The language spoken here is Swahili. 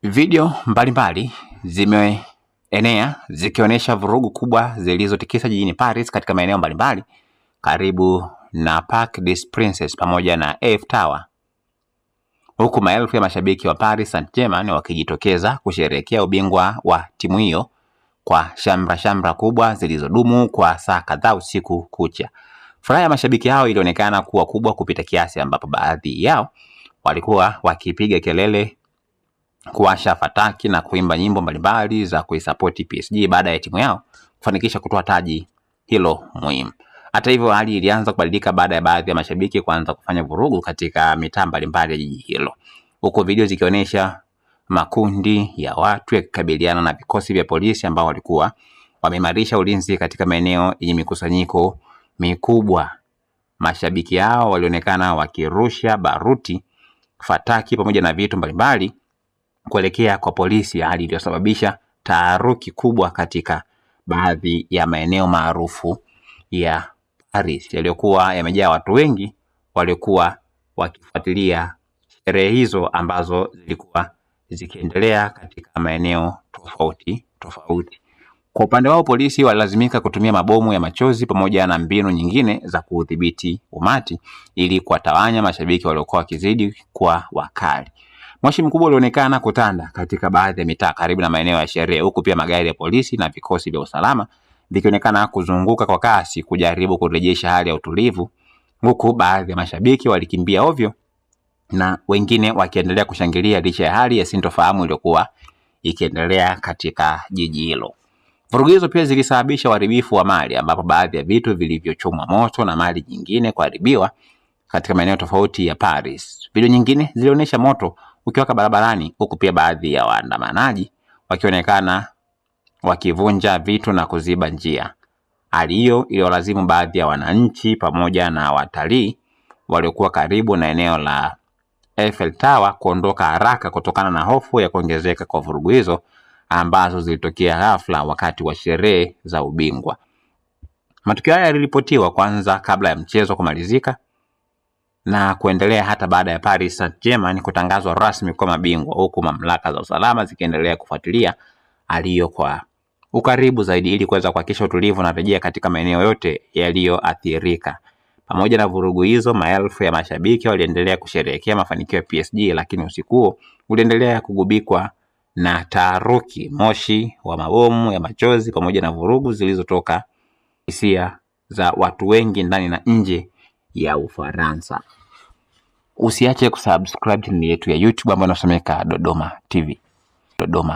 Video mbalimbali zimeenea zikionyesha vurugu kubwa zilizotikisa jijini Paris katika maeneo mbalimbali karibu na Parc des Princes pamoja na Eiffel Tower, huku maelfu ya mashabiki wa Paris Saint-Germain wakijitokeza kusherehekea ubingwa wa timu hiyo kwa shamra kubwa zilizodumu kwa saa kadhaa usiku kucha. Furaha ya mashabiki hao ilionekana kuwa kubwa kupita kiasi, ambapo baadhi yao walikuwa wakipiga kelele, kuwasha fataki na kuimba nyimbo mbalimbali za kuisapoti PSG baada ya timu yao kufanikisha kutoa taji hilo muhimu. Hata hivyo, hali ilianza kubadilika baada ya baadhi ya mashabiki kuanza kufanya vurugu katika mitaa mbalimbali ya jiji hilo, huko video zikionyesha makundi ya watu yakikabiliana na vikosi vya polisi ambao walikuwa wameimarisha ulinzi katika maeneo yenye mikusanyiko mikubwa. Mashabiki hao walionekana wakirusha baruti, fataki pamoja na vitu mbalimbali kuelekea kwa polisi, hali iliyosababisha taharuki kubwa katika baadhi ya maeneo maarufu ya Paris yaliyokuwa yamejaa watu wengi waliokuwa wakifuatilia sherehe hizo ambazo zilikuwa zikiendelea katika maeneo tofauti. Kwa upande wao, polisi walilazimika kutumia mabomu ya machozi pamoja na mbinu nyingine za kudhibiti umati ili kuwatawanya mashabiki waliokuwa wakizidi kwa wakali. Moshi mkubwa ulionekana kutanda katika baadhi ya mitaa karibu na maeneo ya sherehe, huku pia magari ya polisi na vikosi vya usalama vikionekana kuzunguka kwa kasi kujaribu kurejesha hali ya utulivu, huku baadhi ya mashabiki walikimbia ovyo na wengine wakiendelea kushangilia licha ya hali ya sintofahamu iliyokuwa ikiendelea katika jiji hilo. Vurugu hizo pia zilisababisha uharibifu wa mali, ambapo baadhi ya vitu vilivyochomwa moto na mali nyingine kuharibiwa katika maeneo tofauti ya Paris. Video nyingine zilionyesha moto ukiwaka barabarani, huku pia baadhi ya waandamanaji wakionekana wakivunja vitu na kuziba njia. Hali hiyo iliyolazimu baadhi ya wananchi pamoja na watalii waliokuwa karibu na eneo la Eiffel Tower kuondoka haraka kutokana na hofu ya kuongezeka kwa vurugu hizo ambazo zilitokea ghafla wakati wa sherehe za ubingwa. Matukio haya yaliripotiwa kwanza kabla ya mchezo kumalizika na kuendelea hata baada ya Paris Saint-Germain kutangazwa rasmi kwa mabingwa, huku mamlaka za usalama zikiendelea kufuatilia hali hiyo kwa ukaribu zaidi ili kuweza kuhakikisha utulivu na rejea katika maeneo yote yaliyoathirika. Pamoja na vurugu hizo, maelfu ya mashabiki waliendelea kusherehekea mafanikio ya PSG, lakini usiku huo uliendelea kugubikwa na taharuki, moshi wa mabomu ya machozi pamoja na vurugu zilizotoka hisia za watu wengi ndani na nje ya Ufaransa. Usiache kusubscribe channel yetu ya YouTube ambayo inasomeka Dodoma TV. Dodoma.